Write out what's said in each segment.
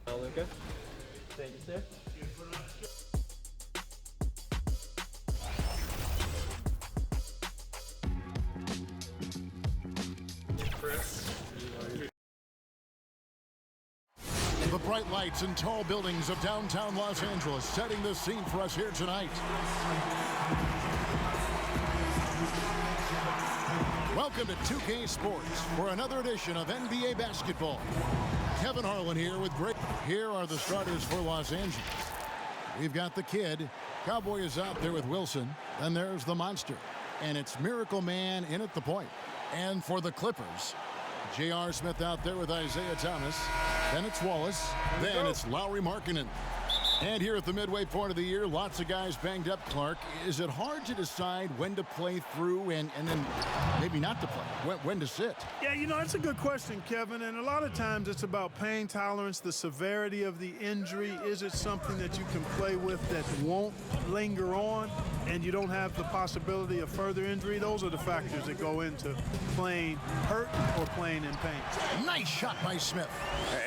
Luca. Thank you, sir. The bright lights and tall buildings of downtown Los Angeles setting the scene for us here tonight. Welcome to 2K Sports for another edition of NBA basketball. Kevin Harlan here with Greg. Here are the starters for Los Angeles. We've got the kid. Cowboy is out there with Wilson. Then there's the monster. And it's Miracle Man in at the point. And for the Clippers, JR.Smith out there with I.Thomas. Then it's Wallace. Then it's Lauri Markkanen. And here at the midway point of the year, lots of guys banged up. Clark, is it hard to decide when to play through and then maybe not to play? When to sit? Yeah, you know, that's a good question, Kevin. And a lot of times it's about pain tolerance, the severity of the injury. Is it something that you can play with that won't linger on and you don't have the possibility of further injury? Those are the factors that go into playing hurt or playing in pain. Nice shot by Smith.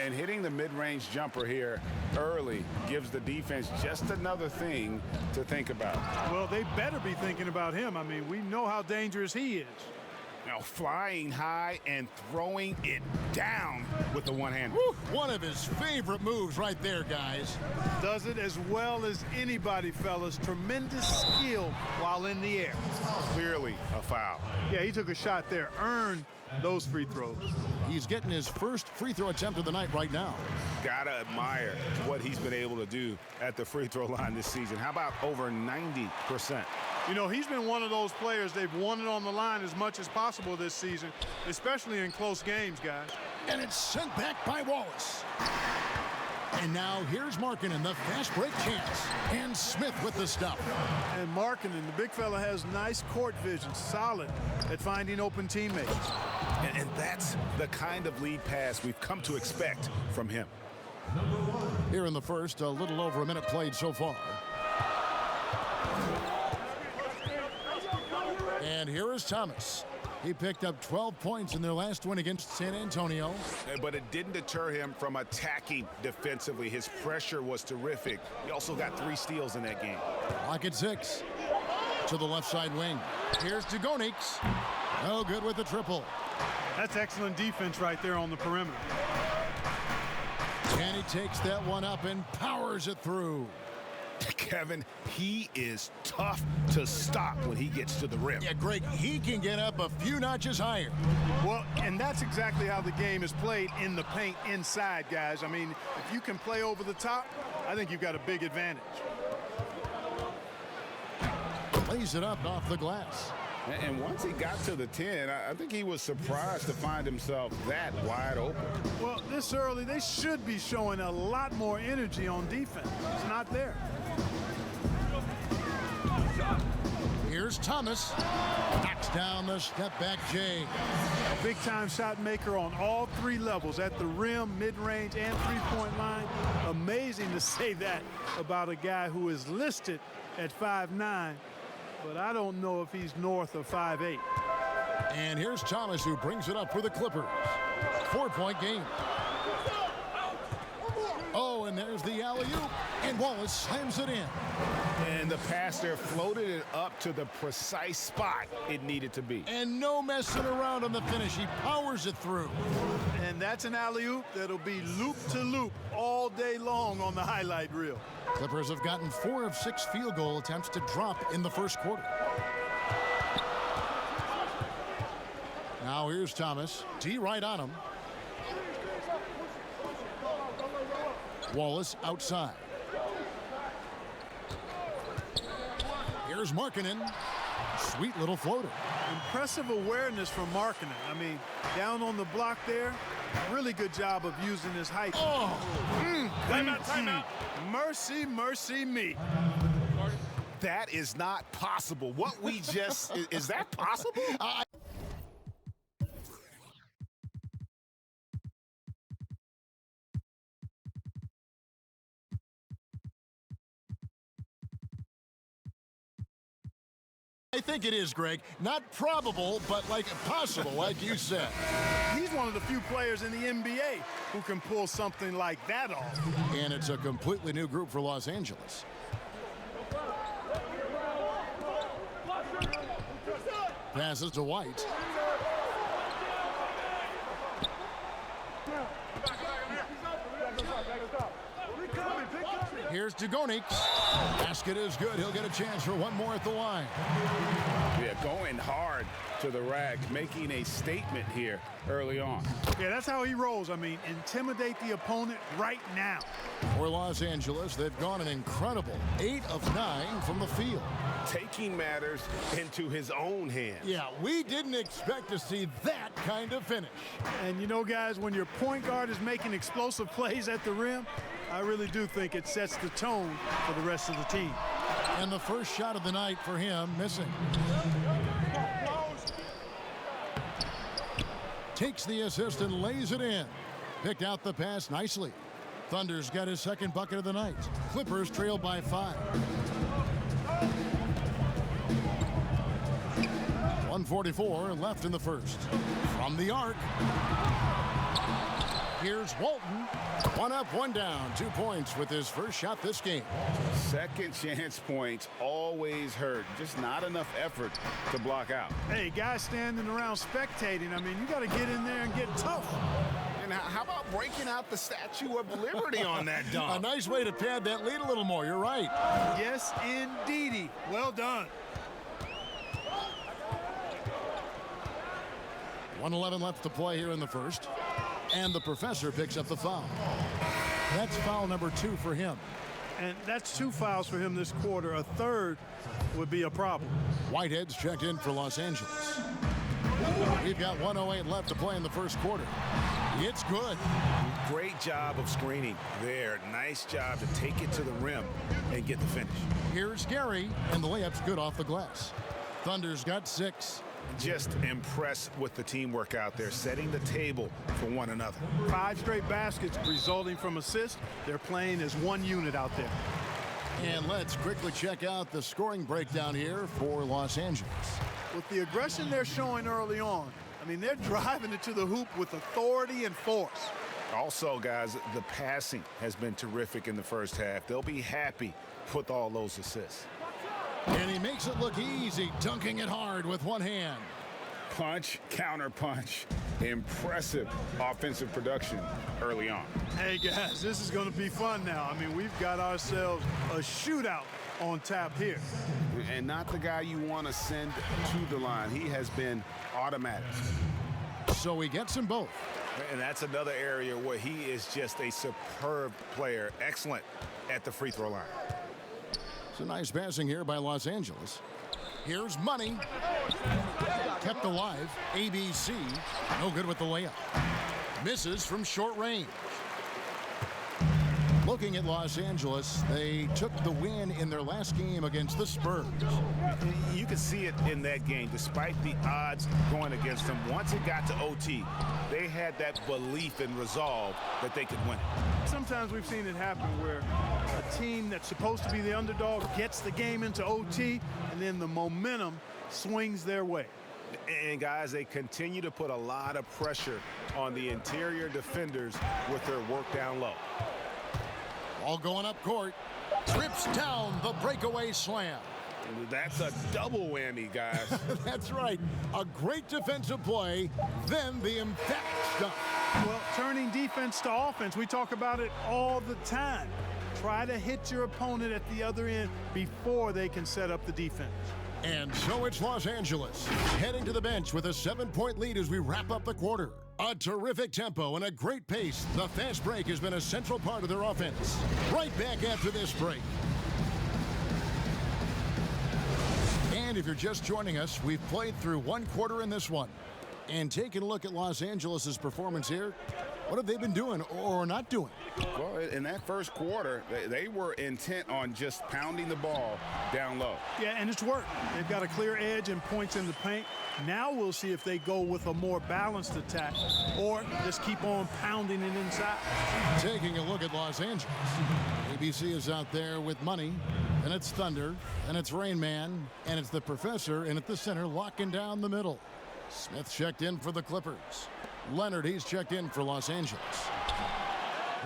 And hitting the mid-range jumper here early gives the defense just another thing to think about. Well, they better be thinking about him. I mean, we know how dangerous he is. Now flying high and throwing it down with the one-hand. One of his favorite moves right there, guys. Does it as well as anybody, fellas. Tremendous skill while in the air. Clearly a foul. Yeah, he took a shot there, earned those free throws. He's getting his first free throw attempt of the night right now. Gotta admire what he's been able to do at the free throw line this season. How about over 90%? You know, he's been one of those players, they've won it on the line as much as possible this season, especially in close games, guys. And it's sent back by Wallace. And now here's Markkanen, the fast break chance. And Smith with the stop. And Markkanen, the big fella, has nice court vision, solid at finding open teammates. And that's the kind of lead pass we've come to expect from him. Here in the first, a little over a minute played so far. And here is Thomas. He picked up 12 points in their last win against San Antonio. But it didn't deter him from attacking defensively. His pressure was terrific. He also got 3 steals in that game. Lock at 6. To the left side wing. Here's Dugonix. No good with the triple. That's excellent defense right there on the perimeter. And he takes that one up and powers it through. Kevin, he is tough to stop when he gets to the rim. Yeah, Greg, he can get up a few notches higher. Well, and that's exactly how the game is played in the paint inside, guys. I mean, if you can play over the top, I think you've got a big advantage. Lays it up off the glass. And once he got to the 10, I think he was surprised to find himself that wide open. Well, this early, they should be showing a lot more energy on defense. It's not there. Here's Thomas. Knocks down the step-back J. A big-time shot maker on all 3 levels, at the rim, mid-range, and three-point line. Amazing to say that about a guy who is listed at 5'9", but I don't know if he's north of 5'8". And here's Thomas, who brings it up for the Clippers. 4-point game. Oh, and there's the alley-oop, and Wallace slams it in. And the pass there floated it up to the precise spot it needed to be. And no messing around on the finish. He powers it through. And that's an alley-oop that'll be loop-to-loop all day long on the highlight reel. Clippers have gotten 4 of 6 field goal attempts to drop in the first quarter. Now here's Thomas. D right on him. Wallace outside. Here's Markkanen. Sweet little floater. Impressive awareness from Markkanen. I mean, down on the block there, really good job of using his height. Oh! Timeout. Mercy, mercy me. That is not possible. What we just, is that possible? I think it is, Greg. Not probable, but like possible, like you said. He's one of the few players in the NBA who can pull something like that off. And it's a completely new group for Los Angeles. Passes to White. Here's Dugonix. Basket is good. He'll get a chance for one more at the line. Yeah, going hard to the rack, making a statement here early on. Yeah, that's how he rolls. I mean, intimidate the opponent right now. For Los Angeles, they've gone an incredible 8 of 9 from the field. Taking matters into his own hands. Yeah, we didn't expect to see that kind of finish. And you know, guys, when your point guard is making explosive plays at the rim, I really do think it sets the tone for the rest of the team. And the first shot of the night for him, missing. Takes the assist and lays it in. Picked out the pass nicely. Thunder's got his second bucket of the night. Clippers trail by 5. 1:44 left in the first. From the arc. Here's Walton. 1 up, 1 down. 2 points with his first shot this game. Second chance points always hurt. Just not enough effort to block out. Hey, guys standing around spectating, I mean, you got to get in there and get tough. And how about breaking out the Statue of Liberty on that A dunk? nice way to pad that lead a little more. You're right. Yes, indeedy. Well done. 1:11 left to play here in the first. And the professor picks up the foul. That's foul number 2 for him. And that's 2 fouls for him this quarter. A third would be a problem. Whitehead's checked in for Los Angeles. We've got 1:08 left to play in the first quarter. It's good. Great job of screening there. Nice job to take it to the rim and get the finish. Here's Gary, and the layup's good off the glass. Thunder's got 6. Just impressed with the teamwork out there, setting the table for one another. 5 straight baskets resulting from assists. They're playing as one unit out there. And let's quickly check out the scoring breakdown here for Los Angeles. With the aggression they're showing early on, I mean, they're driving it to the hoop with authority and force. Also, guys, the passing has been terrific in the first half. They'll be happy with all those assists. And he makes it look easy, dunking it hard with one hand. Punch, counter punch. Impressive offensive production early on. Hey, guys, this is going to be fun now. I mean, we've got ourselves a shootout on tap here. And not the guy you want to send to the line. He has been automatic. So he gets them both. And that's another area where he is just a superb player. Excellent at the free throw line. It's a nice passing here by Los Angeles. Here's Money. Kept alive. ABC. No good with the layup. Misses from short range. Looking at Los Angeles, they took the win in their last game against the Spurs. You can see it in that game, despite the odds going against them. Once it got to OT, they had that belief and resolve that they could win it. Sometimes we've seen it happen where a team that's supposed to be the underdog gets the game into OT, and then the momentum swings their way. And guys, they continue to put a lot of pressure on the interior defenders with their work down low. All going up court. Trips down the breakaway slam. That's a double whammy, guys. That's right. A great defensive play, then the emphatic stuff. Well, turning defense to offense, we talk about it all the time. Try to hit your opponent at the other end before they can set up the defense. And so it's Los Angeles heading to the bench with a 7-point lead as we wrap up the quarter. A terrific tempo and a great pace. The fast break has been a central part of their offense. Right back after this break. And if you're just joining us, we've played through 1 quarter in this one. And taking a look at Los Angeles' performance here, what have they been doing or not doing? Well, in that first quarter, they were intent on just pounding the ball down low. Yeah, and it's worked. They've got a clear edge and points in the paint. Now we'll see if they go with a more balanced attack or just keep on pounding it inside. Taking a look at Los Angeles. ABC is out there with Money. And it's Thunder, and it's Rain Man, and it's the Professor in at the center, locking down the middle. Smith checked in for the Clippers. Leonard, he's checked in for Los Angeles.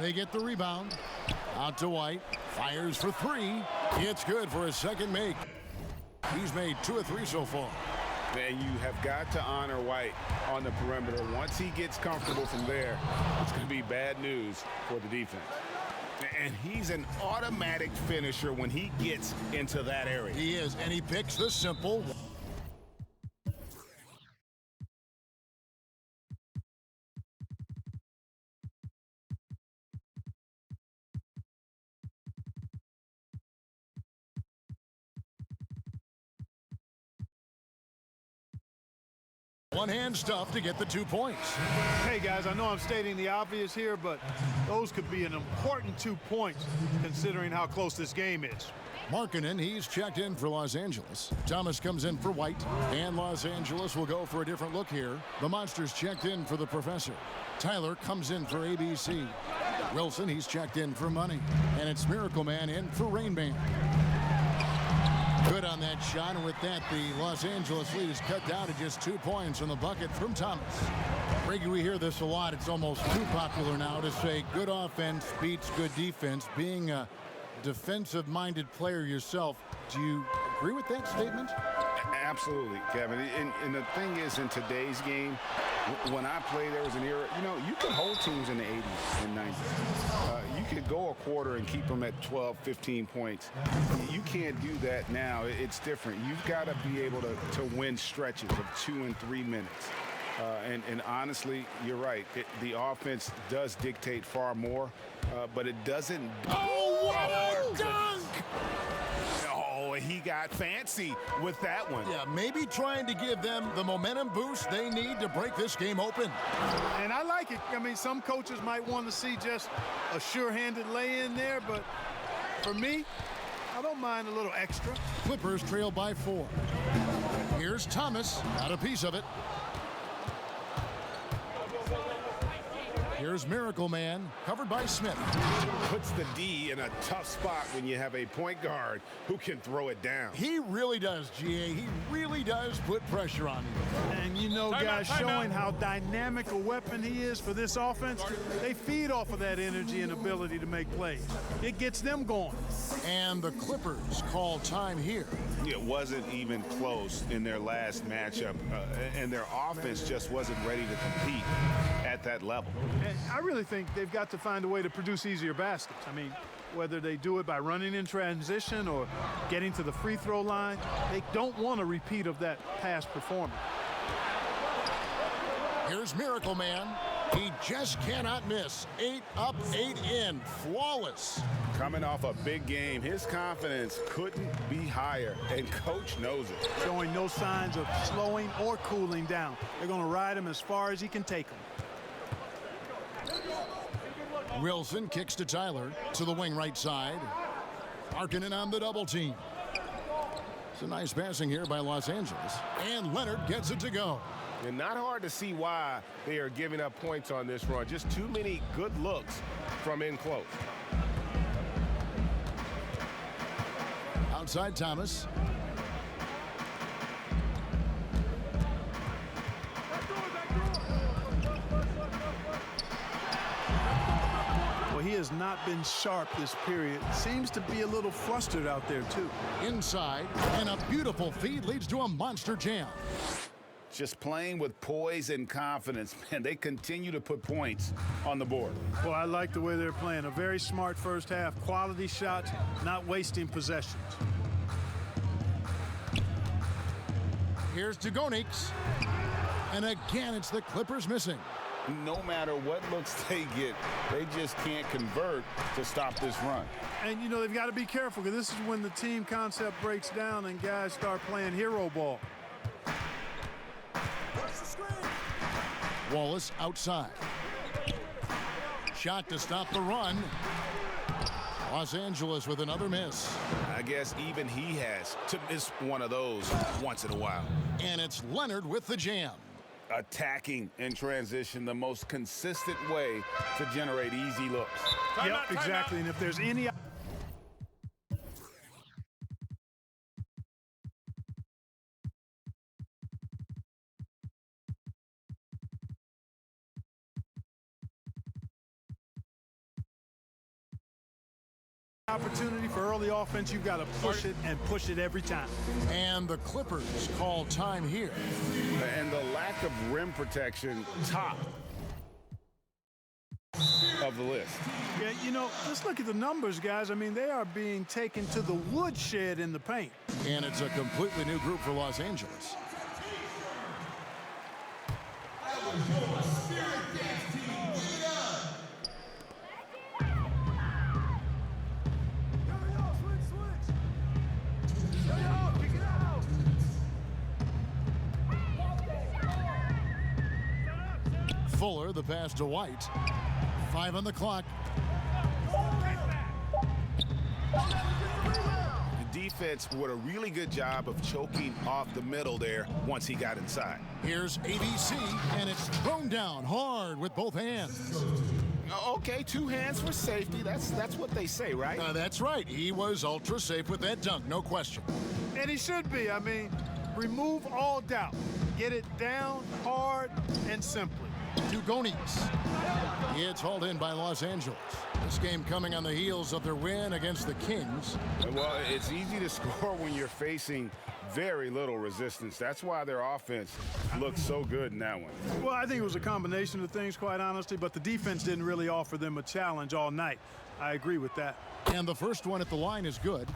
They get the rebound. Out to White. Fires for three. It's good for his second make. He's made 2 of 3 so far. Man, you have got to honor White on the perimeter. Once he gets comfortable from there, it's going to be bad news for the defense. And he's an automatic finisher when he gets into that area. He is, and he picks the simple. One-hand stuff to get the 2 points. Hey, guys, I know I'm stating the obvious here, but those could be an important 2 points considering how close this game is. Markkanen, he's checked in for Los Angeles. Thomas comes in for White, and Los Angeles will go for a different look here. The Monsters checked in for the Professor. Tyler comes in for ABC. Wilson, he's checked in for Money. And it's Miracle Man in for Rain Man. Good on that shot, and with that, the Los Angeles lead is cut down to just 2 points on the bucket from Thomas. Reggie, we hear this a lot. It's almost too popular now to say good offense beats good defense. Being a defensive-minded player yourself, do you agree with that statement? Absolutely, Kevin. And the thing is, in today's game, when I played, there was an era, you could hold teams in the 80s and 90s. You could go a quarter and keep them at 12, 15 points. You can't do that now. It's different. You've got to be able to win stretches of 2 and 3 minutes. And honestly, you're right. The offense does dictate far more, but it doesn't. Oh, what a dunk! Oh, he got fancy with that one. Yeah, maybe trying to give them the momentum boost they need to break this game open. And I like it. I mean, some coaches might want to see just a sure-handed lay-in there, but for me, I don't mind a little extra. Clippers trail by 4. Here's Thomas, got a piece of it. Here's Miracle Man, covered by Smith. Puts the D in a tough spot when you have a point guard who can throw it down. He really does, GA. He really does put pressure on him. And guys, showing how dynamic a weapon he is for this offense, they feed off of that energy and ability to make plays. It gets them going. And the Clippers call time here. It wasn't even close in their last matchup, and their offense just wasn't ready to compete at that level. And I really think they've got to find a way to produce easier baskets. I mean, whether they do it by running in transition or getting to the free throw line, they don't want a repeat of that past performance. Here's Miracle Man. He just cannot miss. 8 up, 8 in. Flawless. Coming off a big game, his confidence couldn't be higher, and coach knows it. Showing no signs of slowing or cooling down. They're going to ride him as far as he can take him. Wilson kicks to Tyler to the wing right side. Markkanen on the double team. It's a nice passing here by Los Angeles. And Leonard gets it to go. And not hard to see why they are giving up points on this run. Just too many good looks from in close. Outside Thomas. Well, he has not been sharp this period. Seems to be a little flustered out there, too. Inside, and a beautiful feed leads to a monster jam. Just playing with poise and confidence, man. They continue to put points on the board. Well, I like the way they're playing. A very smart first half. Quality shots, not wasting possessions. Here's Dugonix. And again, it's the Clippers missing. No matter what looks they get, they just can't convert to stop this run. And, they've got to be careful, because this is when the team concept breaks down and guys start playing hero ball. Wallace outside. Shot to stop the run. Los Angeles with another miss. I guess even he has to miss one of those once in a while. And it's Leonard with the jam. Attacking in transition, the most consistent way to generate easy looks. Yep, exactly. And if there's any Opportunity for early offense, you've got to push it and push it every time. And the Clippers call time here. And the lack of rim protection, top of the list. Yeah, you know, let's look at the numbers, guys. I mean, they are being taken to the woodshed in the paint. And it's a completely new group for Los Angeles. Fuller, the pass to White. 5 on the clock. The defense did a really good job of choking off the middle there once he got inside. Here's ABC, and it's thrown down hard with both hands. Okay, 2 hands for safety. That's what they say, right? That's right. He was ultra safe with that dunk, no question. And he should be. I mean, remove all doubt. Get it down hard and simply. Dugonis. It's hauled in by Los Angeles. This game coming on the heels of their win against the Kings. Well, it's easy to score when you're facing very little resistance. That's why their offense looks so good in that one. Well, I think it was a combination of things, quite honestly, but the defense didn't really offer them a challenge all night. I agree with that. And the first one at the line is good.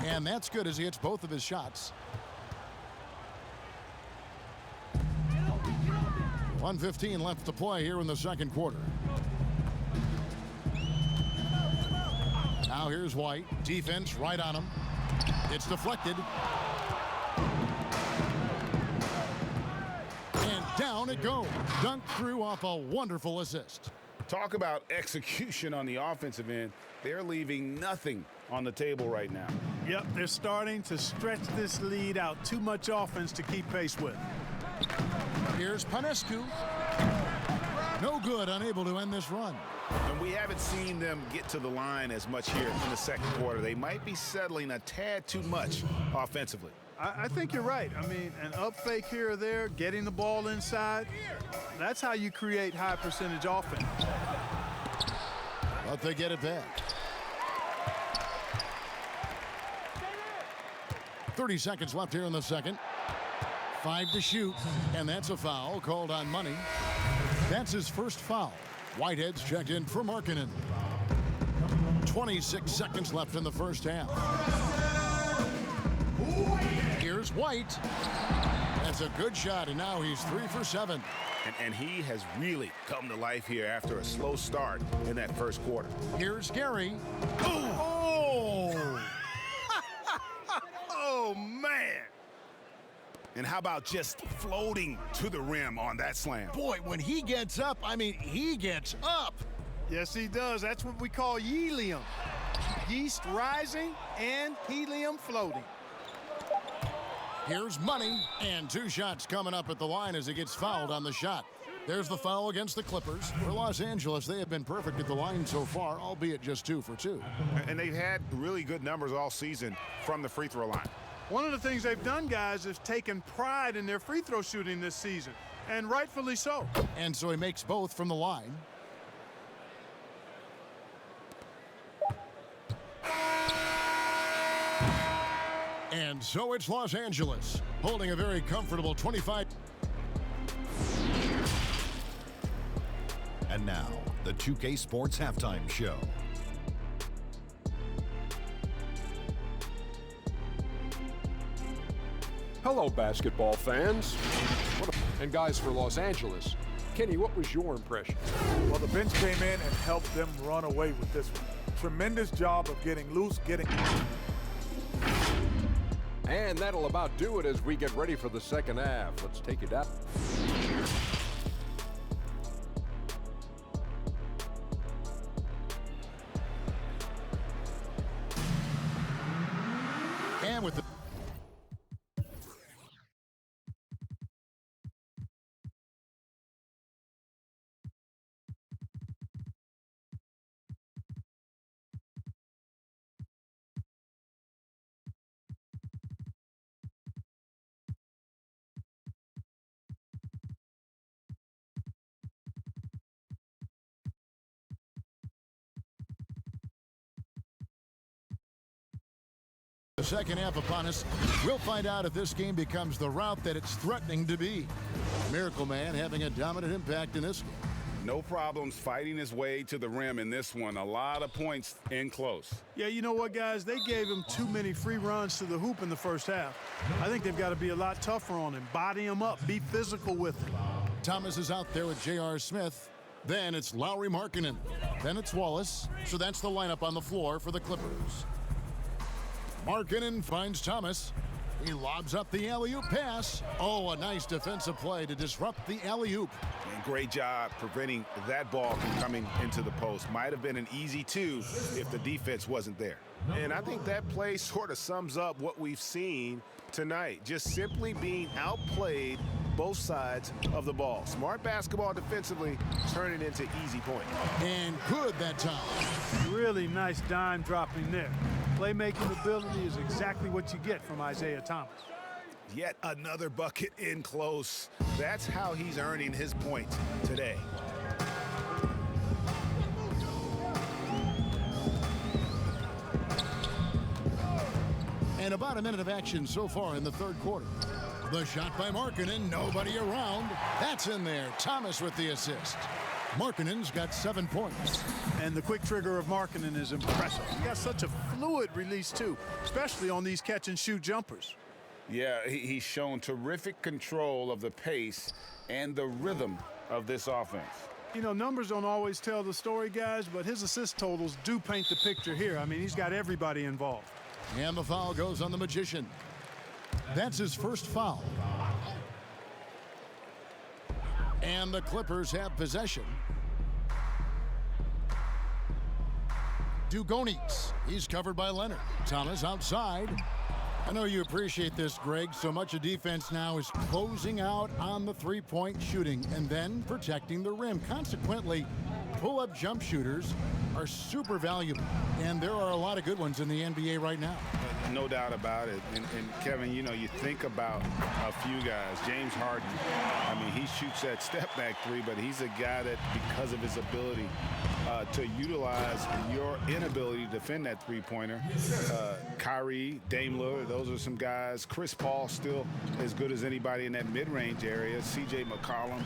And that's good as he hits both of his shots. 1:15 left to play here in the second quarter. Now here's White. Defense right on him. It's deflected. And down it goes. Dunked through off a wonderful assist. Talk about execution on the offensive end. They're leaving nothing on the table right now. Yep, they're starting to stretch this lead out. Too much offense to keep pace with. Here's Panescu. No good, unable to end this run. And we haven't seen them get to the line as much here in the second quarter. They might be settling a tad too much offensively. I think you're right. I mean, an up fake here or there, getting the ball inside, that's how you create high percentage offense. But they get it back. 30 seconds left here in the second. 5 to shoot, and that's a foul called on Money. That's his first foul. Whitehead's checked in for Markkanen. 26 seconds left in the first half. Here's White. That's a good shot, and now he's 3 for 7. And he has really come to life here after a slow start in that first quarter. Here's Gary. Oh! Oh, man! And how about just floating to the rim on that slam? Boy, when he gets up, I mean, he gets up. Yes, he does. That's what we call helium. Yeast rising and helium floating. Here's Money, and 2 shots coming up at the line as he gets fouled on the shot. There's the foul against the Clippers. For Los Angeles, they have been perfect at the line so far, albeit just 2 for 2. And they've had really good numbers all season from the free throw line. One of the things they've done, guys, is taken pride in their free throw shooting this season, and rightfully so. And so he makes both from the line. And so it's Los Angeles, holding a very comfortable 25. And now, the 2K Sports Halftime Show. Hello, basketball fans. And guys for Los Angeles. Kenny, what was your impression? Well, the bench came in and helped them run away with this one. Tremendous job of getting loose, And that'll about do it as we get ready for the second half. Let's take it out. And with the second half upon us. We'll find out if this game becomes the rout that it's threatening to be. Miracle Man having a dominant impact in this game. No problems fighting his way to the rim in this one. A lot of points in close. Yeah, you know what, guys? They gave him too many free runs to the hoop in the first half. I think they've got to be a lot tougher on him. Body him up. Be physical with him. Thomas is out there with JR.Smith. Then it's Lauri Markkanen. Then it's Wallace. So that's the lineup on the floor for the Clippers. Markkanen finds Thomas. He lobs up the alley-oop pass. Oh, a nice defensive play to disrupt the alley-oop. Great job preventing that ball from coming into the post. Might have been an easy two if the defense wasn't there. And I think that play sort of sums up what we've seen tonight. Just simply being outplayed both sides of the ball. Smart basketball defensively, turning into easy points. And good that time. Really nice dime dropping there. Playmaking ability is exactly what you get from I.Thomas. Yet another bucket in close. That's how he's earning his points today. And about a minute of action so far in the third quarter. The shot by Markkanen, nobody around. That's in there. Thomas with the assist. Markkanen's got 7 points. And the quick trigger of Markkanen is impressive. He got such a fluid release, too, especially on these catch-and-shoot jumpers. Yeah, he's shown terrific control of the pace and the rhythm of this offense. You know, numbers don't always tell the story, guys, but his assist totals do paint the picture here. I mean, he's got everybody involved. And the foul goes on the Magician. That's his first foul. And the Clippers have possession. Dugonix. He's covered by Leonard. Thomas outside. I know you appreciate this, Greg. So much of defense now is closing out on the three-point shooting and then protecting the rim. Consequently, pull-up jump shooters are super valuable. And there are a lot of good ones in the NBA right now. No doubt about it. And Kevin, you know, you think about a few guys. James Harden, I mean, he shoots that step-back three, but he's a guy that, because of his ability to utilize your inability to defend that three-pointer. Kyrie, Dame Lillard, those are some guys. Chris Paul still as good as anybody in that mid-range area. C.J. McCollum.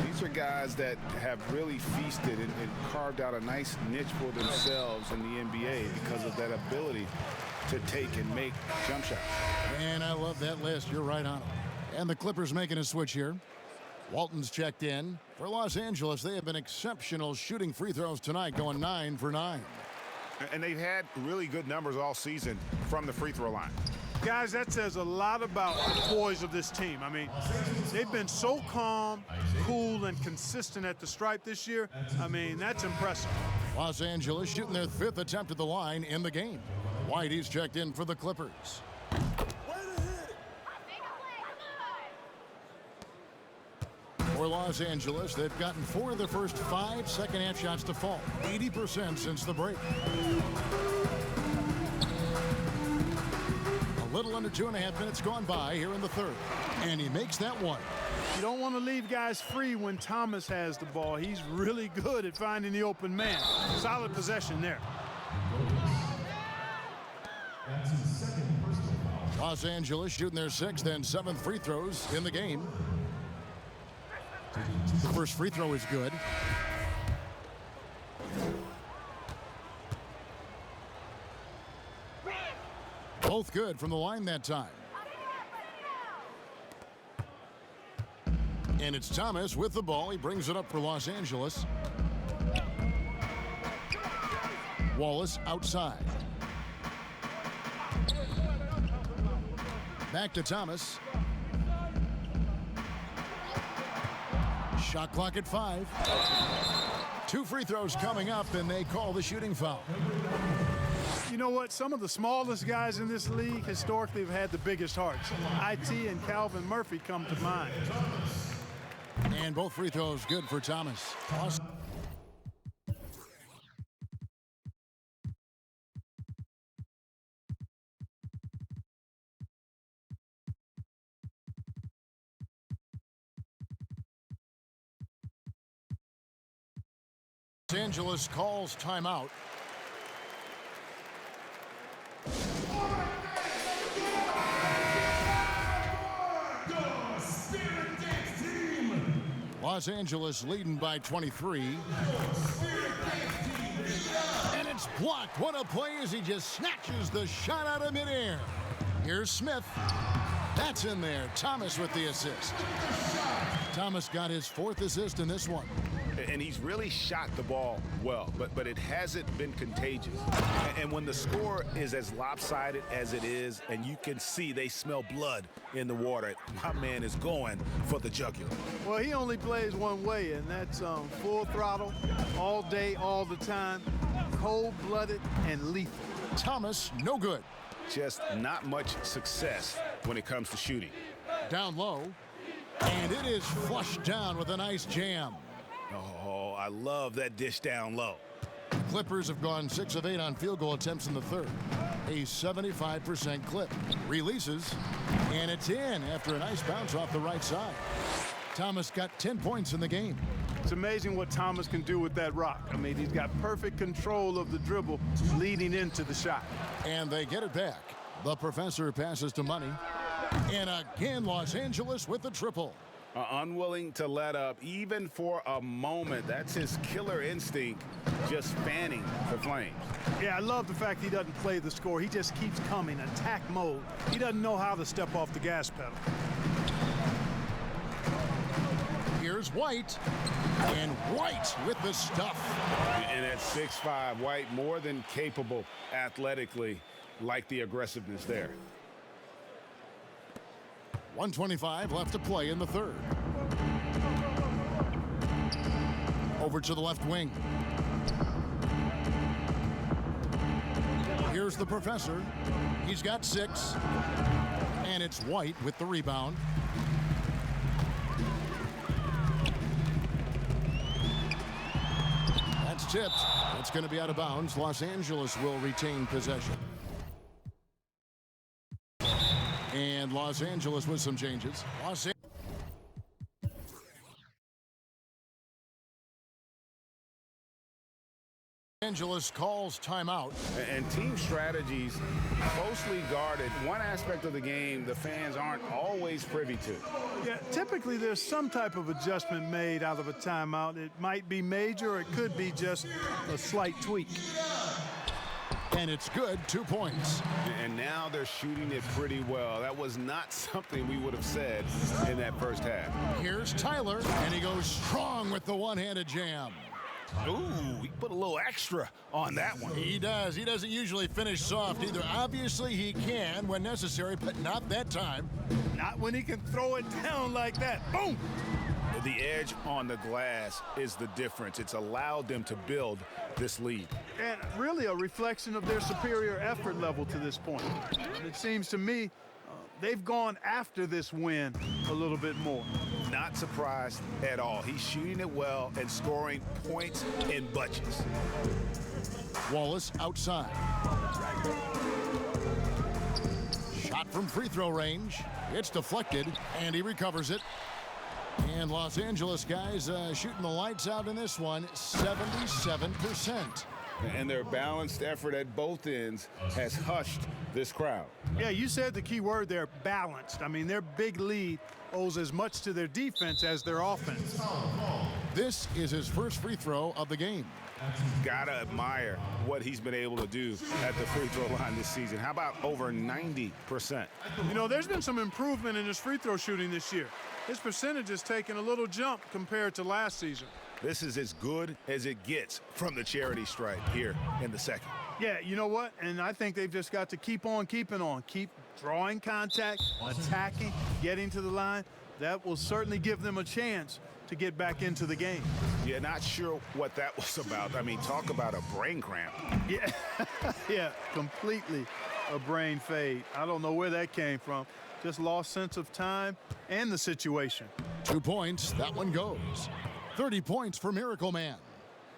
These are guys that have really feasted and carved out a nice niche for themselves in the NBA because of that ability to take and make jump shots. And I love that list. You're right on it. And the Clippers making a switch here. Walton's checked in. For Los Angeles, they have been exceptional shooting free throws tonight, going 9 for 9. And they've had really good numbers all season from the free throw line. Guys, that says a lot about the poise of this team. I mean, they've been so calm, cool, and consistent at the stripe this year. I mean, that's impressive. Los Angeles shooting their 5th attempt at the line in the game. Whitey's checked in for the Clippers. For Los Angeles, they've gotten 4 of their first 5 second-half shots to fall. 80% since the break. A little under 2.5 minutes gone by here in the third. And he makes that one. You don't want to leave guys free when Thomas has the ball. He's really good at finding the open man. Solid possession there. Los Angeles shooting their 6th and 7th free throws in the game. The first free throw is good. Both good from the line that time. And it's Thomas with the ball. He brings it up for Los Angeles. Wallace outside. Back to Thomas. Shot clock at 5. 2 free throws coming up, and they call the shooting foul. You know what? Some of the smallest guys in this league historically have had the biggest hearts. I.T. and Calvin Murphy come to mind. And both free throws good for Thomas. Los Angeles calls timeout. Los Angeles leading by 23. And it's blocked. What a play as he just snatches the shot out of midair. Here's Smith. That's in there. Thomas with the assist. Thomas got his 4th assist in this one. And he's really shot the ball well, but it hasn't been contagious. And when the score is as lopsided as it is, and you can see they smell blood in the water, my man is going for the jugular. Well, he only plays one way, and that's full throttle, all day, all the time, cold-blooded and lethal. Thomas, no good. Just not much success when it comes to shooting. Down low, and it is flushed down with a nice jam. Oh, I love that dish down low. The Clippers have gone 6 of 8 on field goal attempts in the third. A 75% clip. Releases, and it's in after a nice bounce off the right side. Thomas got 10 points in the game. It's amazing what Thomas can do with that rock. I mean, he's got perfect control of the dribble leading into the shot. And they get it back. The professor passes to Money. And again, Los Angeles with the triple. Unwilling to let up even for a moment. That's his killer instinct, just fanning the flames. Yeah, I love the fact he doesn't play the score. He just keeps coming, attack mode. He doesn't know how to step off the gas pedal. Here's White, and White with the stuff. And at 6'5", White more than capable athletically, like the aggressiveness there. 1:25 left to play in the third. Over to the left wing. Here's the professor. He's got 6. And it's White with the rebound. That's tipped. It's going to be out of bounds. Los Angeles will retain possession. And Los Angeles with some changes. Los Angeles calls timeout. And team strategies closely guarded. One aspect of the game the fans aren't always privy to. Yeah, typically there's some type of adjustment made out of a timeout. It might be major or it could be just a slight tweak. And it's good, 2 points. And now they're shooting it pretty well. That was not something we would have said in that first half. Here's Tyler, and he goes strong with the one-handed jam. Ooh, he put a little extra on that one. He does. He doesn't usually finish soft either. Obviously, he can when necessary, but not that time. Not when he can throw it down like that. Boom! The edge on the glass is the difference. It's allowed them to build this lead. And really a reflection of their superior effort level to this point. And it seems to me they've gone after this win a little bit more. Not surprised at all. He's shooting it well and scoring points in bunches. Wallace outside. Shot from free throw range. It's deflected, and he recovers it. And Los Angeles guys shooting the lights out in this one, 77%. And their balanced effort at both ends has hushed this crowd. Yeah, you said the key word there, balanced. I mean, their big lead owes as much to their defense as their offense. This is his first free throw of the game. Gotta admire what he's been able to do at the free throw line this season. How about over 90%? You know, there's been some improvement in his free throw shooting this year. His percentage has taken a little jump compared to last season. This is as good as it gets from the charity stripe here in the second. Yeah, you know what? And I think they've just got to keep on keeping on. Keep drawing contact, attacking, getting to the line. That will certainly give them a chance to get back into the game. Yeah, not sure what that was about. I mean, talk about a brain cramp. Yeah, yeah, completely a brain fade. I don't know where that came from. Just lost sense of time and the situation. 2 points, that one goes. 30 points for Miracle Man.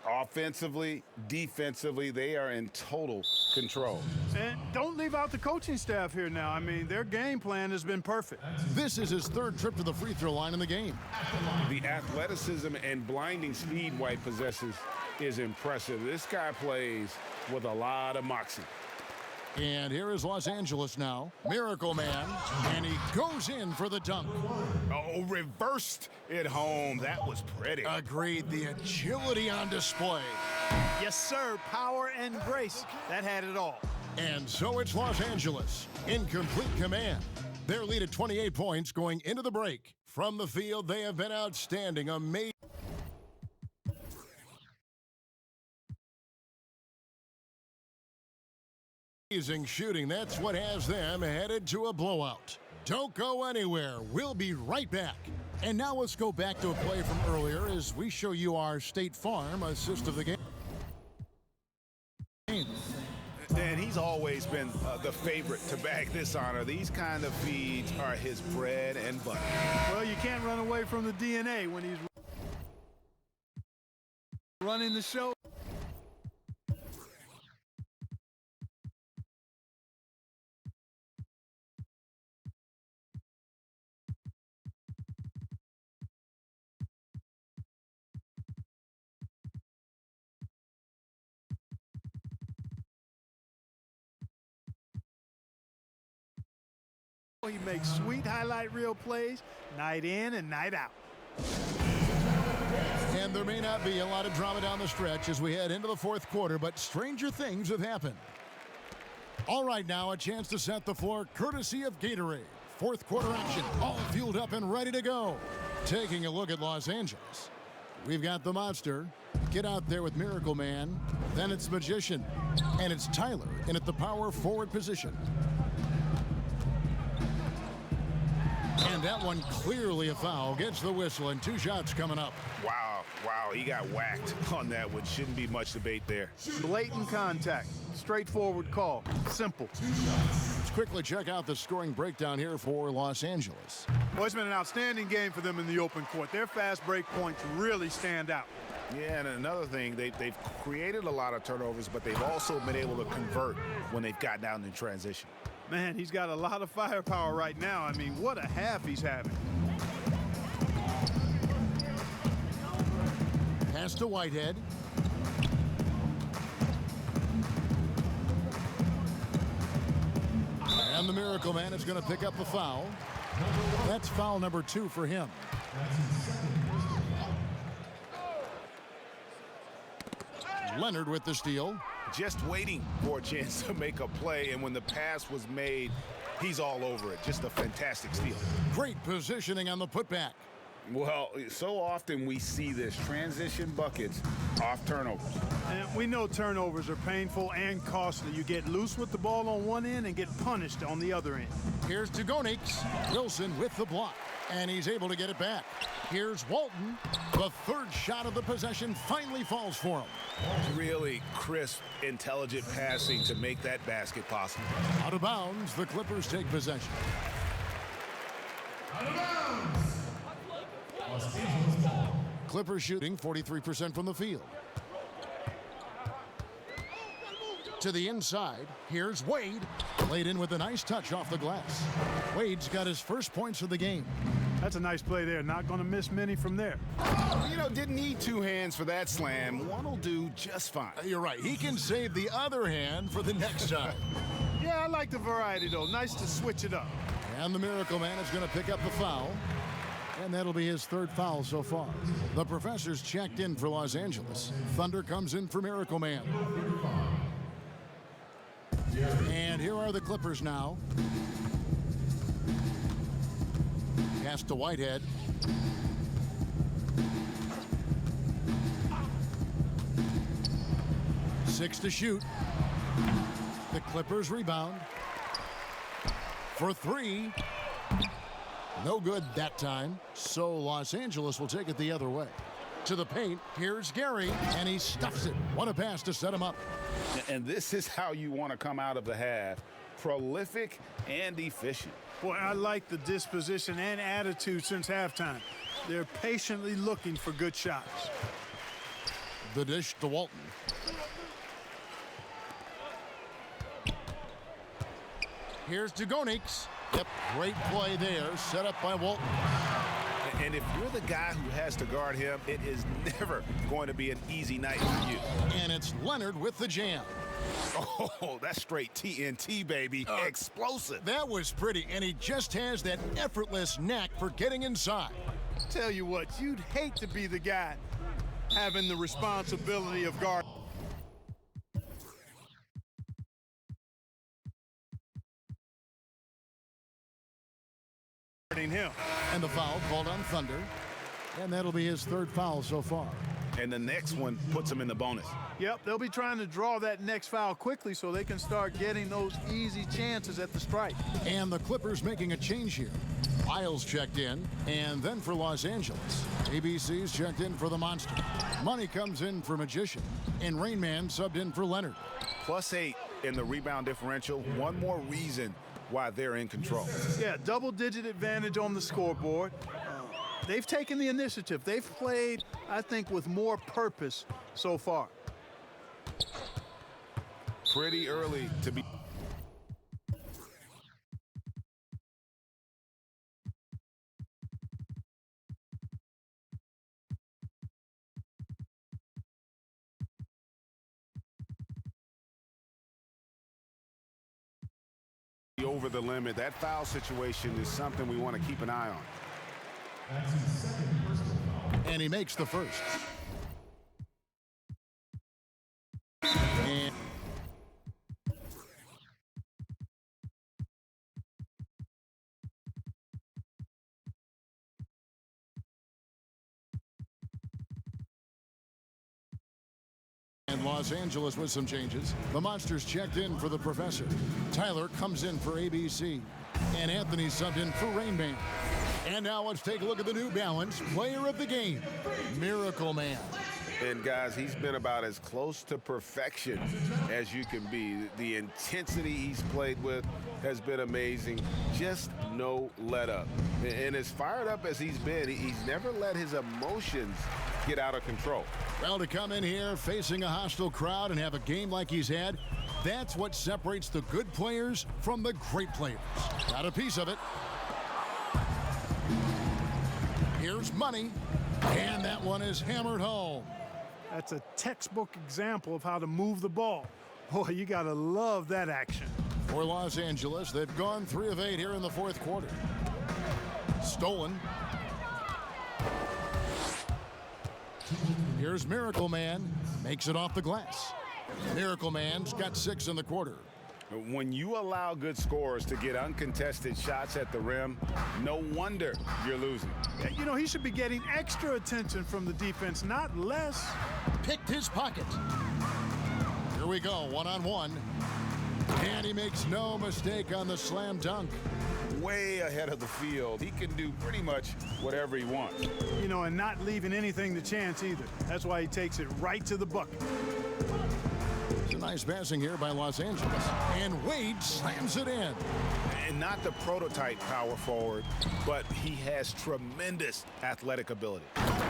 Offensively, defensively, they are in total control. And don't leave out the coaching staff here now. I mean, their game plan has been perfect. This is his third trip to the free throw line in the game. The athleticism and blinding speed White possesses is impressive. This guy plays with a lot of moxie. And here is Los Angeles now. Miracle Man, and he goes in for the dunk. Oh, reversed it home. That was pretty. Agreed, the agility on display. Yes, sir. Power and grace. That had it all. And so it's Los Angeles in complete command. Their lead at 28 points going into the break. From the field, they have been outstanding. Amazing shooting. That's what has them headed to a blowout. Don't go anywhere. We'll be right back. And now let's go back to a play from earlier as we show you our State Farm assist of the game. Dan, he's always been the favorite to bag this honor. These kind of feeds are his bread and butter. Well, you can't run away from the DNA when he's running the show. He makes sweet highlight reel plays night in and night out. And there may not be a lot of drama down the stretch as we head into the fourth quarter, but stranger things have happened. All right, now a chance to set the floor courtesy of Gatorade. Fourth quarter action, all fueled up and ready to go. Taking a look at Los Angeles. We've got the monster. Get out there with Miracle Man. Then it's Magician. And it's Tyler in at the power forward position. And that one clearly a foul. Gets the whistle and 2 shots coming up. Wow, he got whacked on that one. Shouldn't be much debate there. Blatant contact. Straightforward call. Simple. Let's quickly check out the scoring breakdown here for Los Angeles. Well, it's been an outstanding game for them in the open court. Their fast break points really stand out. Yeah, and another thing, they've created a lot of turnovers, but they've also been able to convert when they've gotten down in transition. Man, he's got a lot of firepower right now. I mean, what a half he's having. Pass to Whitehead. And the Miracle Man is going to pick up the foul. That's foul number 2 for him. Leonard with the steal. Just waiting for a chance to make a play, and when the pass was made, he's all over it. Just a fantastic steal. Great positioning on the putback. Well, so often we see this, transition buckets off turnovers. And we know turnovers are painful and costly. You get loose with the ball on one end and get punished on the other end. Here's Dugonix. Wilson with the block, and he's able to get it back. Here's Walton. The third shot of the possession finally falls for him. Really crisp, intelligent passing to make that basket possible. Out of bounds, the Clippers take possession. Out of bounds. Clippers shooting 43% from the field. To the inside, here's Wade. Laid in with a nice touch off the glass. Wade's got his first points of the game. That's a nice play there. Not going to miss many from there. You know, didn't need 2 hands for that slam. One will do just fine. You're right. He can save the other hand for the next time. Yeah, I like the variety, though. Nice to switch it up. And the Miracle Man is going to pick up the foul. And that'll be his 3rd foul so far. The professor's checked in for Los Angeles. Thunder comes in for Miracle Man. And here are the Clippers now. Pass to Whitehead. Six to shoot. The Clippers rebound. For 3. No good that time. So Los Angeles will take it the other way. To the paint, here's Gary, and he stuffs it. What a pass to set him up. And this is how you want to come out of the half. Prolific and efficient. Boy, I like the disposition and attitude since halftime. They're patiently looking for good shots. The dish to Walton. Here's Dugonix. Yep, great play there, set up by Walton. And if you're the guy who has to guard him, it is never going to be an easy night for you. And it's Leonard with the jam. Oh, that's straight TNT, baby. Explosive. That was pretty, and he just has that effortless knack for getting inside. Tell you what, you'd hate to be the guy having the responsibility of guarding him. And the foul called on Thunder, and that'll be his third foul so far. And the next one puts him in the bonus. Yep, they'll be trying to draw that next foul quickly so they can start getting those easy chances at the stripe. And the Clippers making a change here. Isles checked in, and then for Los Angeles. ABC's checked in for the Monster. Money comes in for Magician, and Rain Man subbed in for Leonard. +8 in the rebound differential. One more reason why they're in control. Yeah, double-digit advantage on the scoreboard. They've taken the initiative. They've played, I think, with more purpose so far. Pretty early to be. Over the limit. That foul situation is something we want to keep an eye on. And he makes the first. And Los Angeles with some changes. The Monsters checked in for the Professor. Tyler comes in for ABC. And Anthony subbed in for Rain Man. And now let's take a look at the New Balance player of the game, Miracle Man. And guys, he's been about as close to perfection as you can be. The intensity he's played with has been amazing. Just no let up. And as fired up as he's been, he's never let his emotions get out of control. Well, to come in here facing a hostile crowd and have a game like he's had, that's what separates the good players from the great players. Got a piece of it. Here's Money, and that one is hammered home. That's a textbook example of how to move the ball. Boy, you gotta love that action. For Los Angeles, they've gone 3 of 8 here in the fourth quarter. Stolen. Here's Miracle Man, makes it off the glass. Miracle Man's got 6 in the quarter. When you allow good scorers to get uncontested shots at the rim, no wonder you're losing. You know, he should be getting extra attention from the defense, not less. Picked his pocket. Here we go, one-on-one. And he makes no mistake on the slam dunk. Way ahead of the field. He can do pretty much whatever he wants. You know, and not leaving anything to chance either. That's why he takes it right to the bucket. Nice passing here by Los Angeles. And Wade slams it in. And not the prototype power forward, but he has tremendous athletic ability.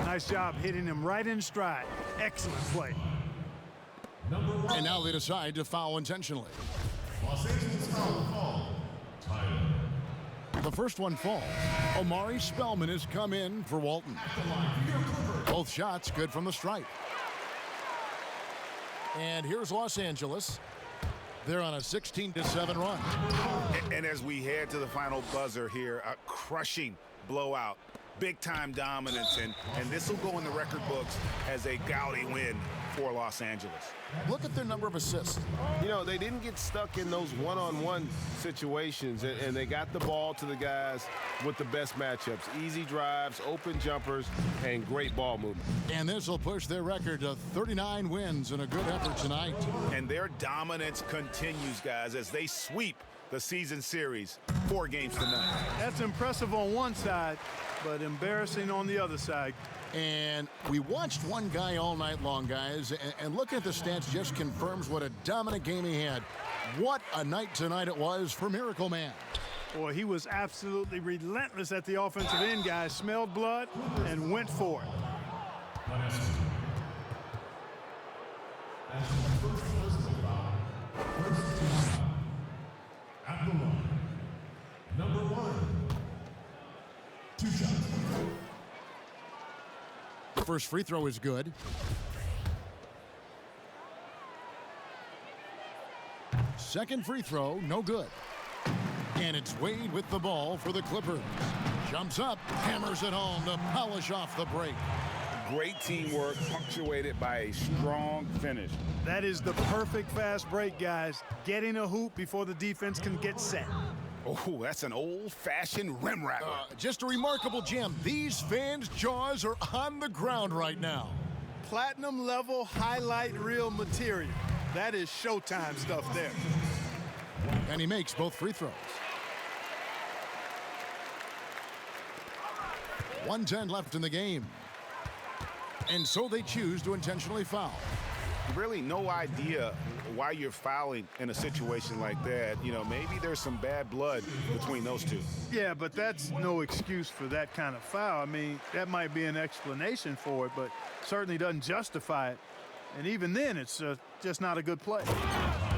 Nice job hitting him right in stride. Excellent play. And now they decide to foul intentionally. Los Angeles foul call. Tyler. The first one falls. Omari Spellman has come in for Walton. Both shots good from the stripe. And here's Los Angeles. They're on a 16-7 run. And as we head to the final buzzer here, a crushing blowout, big-time dominance, and this will go in the record books as a gaudy win for Los Angeles. Look at their number of assists. You know, they didn't get stuck in those one-on-one situations, and they got the ball to the guys with the best matchups. Easy drives, open jumpers, and great ball movement. And this will push their record to 39 wins in a good effort tonight. And their dominance continues, guys, as they sweep the season series 4 games to none. That's impressive on one side, but embarrassing on the other side. And we watched one guy all night long, guys, and looking at the stats just confirms what a dominant game he had. What a night tonight it was for Miracle Man. Boy, he was absolutely relentless at the offensive end, guys. Smelled blood and went for it. At the line. Number 1. 2 shots. The first free throw is good. Second free throw, no good. And it's Wade with the ball for the Clippers. Jumps up, hammers it home to polish off the break. Great teamwork, punctuated by a strong finish. That is the perfect fast break, guys. Getting a hoop before the defense can get set. Oh, that's an old-fashioned rim rattler. Just a remarkable gem. These fans' jaws are on the ground right now. Platinum level highlight reel material. That is Showtime stuff there. And he makes both free throws. 1:10 left in the game. And so they choose to intentionally foul. Really no idea why you're fouling in a situation like that. You know, maybe there's some bad blood between those two. Yeah, but that's no excuse for that kind of foul. I mean, that might be an explanation for it, but certainly doesn't justify it. And even then, it's just not a good play.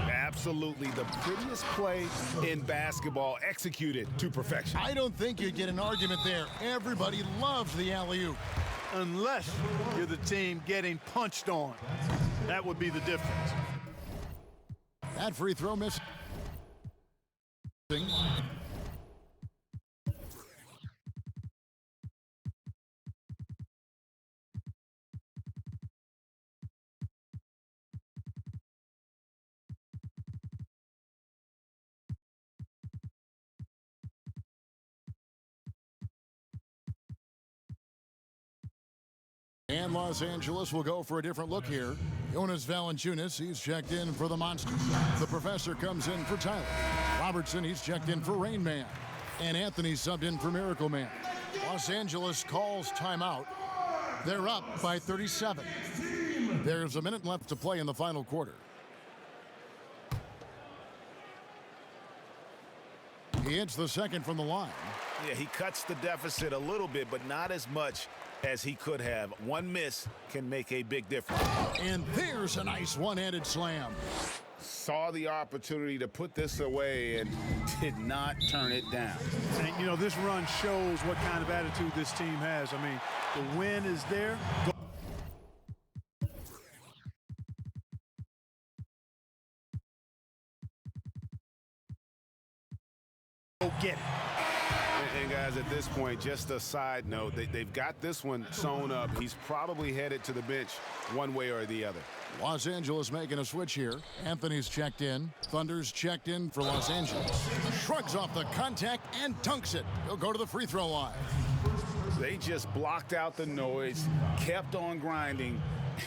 Absolutely the prettiest play in basketball, executed to perfection. I don't think you'd get an argument there. Everybody loves the alley-oop. Unless you're the team getting punched on. That would be the difference. That free throw missed. And Los Angeles will go for a different look here. Jonas Valanciunas, he's checked in for the Monster. The Professor comes in for Tyler. Robertson, he's checked in for Rain Man. And Anthony subbed in for Miracle Man. Los Angeles calls timeout. They're up by 37. There's a minute left to play in the final quarter. He hits the second from the line. Yeah, he cuts the deficit a little bit, but not as much as he could have. One miss can make a big difference. And there's a nice one-handed slam. Saw the opportunity to put this away and did not turn it down. And, you know, this run shows what kind of attitude this team has. I mean, the win is there. Go get it. And guys, at this point, just a side note, they've got this one sewn up. He's probably headed to the bench one way or the other. Los Angeles making a switch here. Anthony's checked in. Thunder's checked in for Los Angeles. Shrugs off the contact and dunks it. He'll go to the free throw line. They just blocked out the noise, kept on grinding,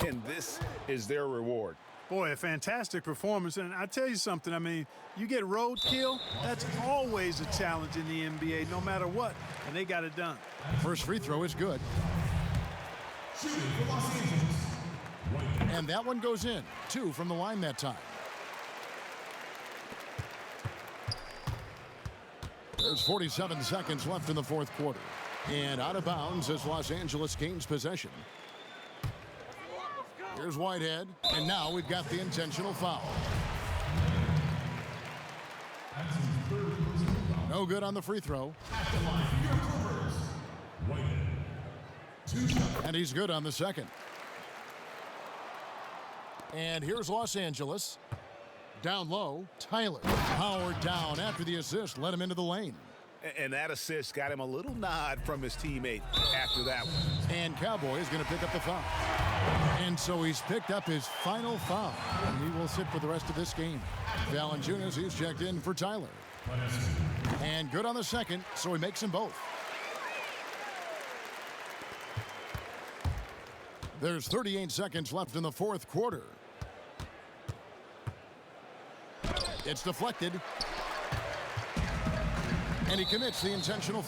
and this is their reward. Boy, a fantastic performance. And I tell you something, I mean, you get roadkill, that's always a challenge in the NBA, no matter what. And they got it done. First free throw is good. And that one goes in. 2 from the line that time. There's 47 seconds left in the fourth quarter. And out of bounds as Los Angeles gains possession. Here's Whitehead, and now we've got the intentional foul. No good on the free throw. And he's good on the second. And here's Los Angeles. Down low, Tyler. Powered down after the assist, led him into the lane. And that assist got him a little nod from his teammate after that one. And Cowboy is going to pick up the foul. And so he's picked up his final foul. And he will sit for the rest of this game. Valanciunas, he's checked in for Tyler. And good on the second, so he makes them both. There's 38 seconds left in the fourth quarter. It's deflected. And he commits the intentional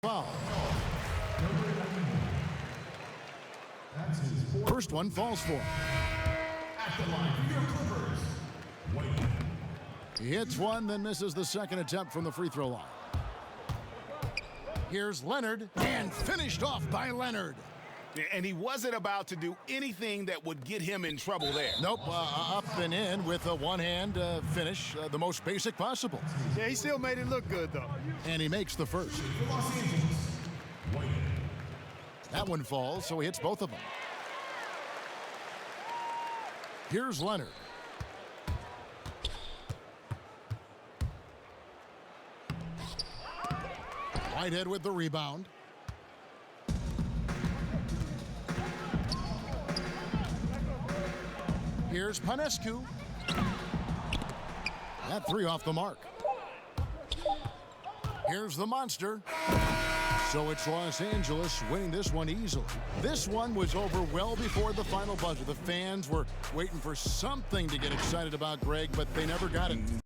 foul. First one falls for him. He hits one, then misses the second attempt from the free throw line. Here's Leonard, and finished off by Leonard. And he wasn't about to do anything that would get him in trouble there. Nope, up and in with a one-hand finish, the most basic possible. Yeah, he still made it look good, though. And he makes the first. That one falls, so he hits both of them. Here's Leonard. Whitehead with the rebound. Here's Panescu. That three off the mark. Here's the monster. So it's Los Angeles winning this one easily. This one was over well before the final buzzer. The fans were waiting for something to get excited about, Greg, but they never got it.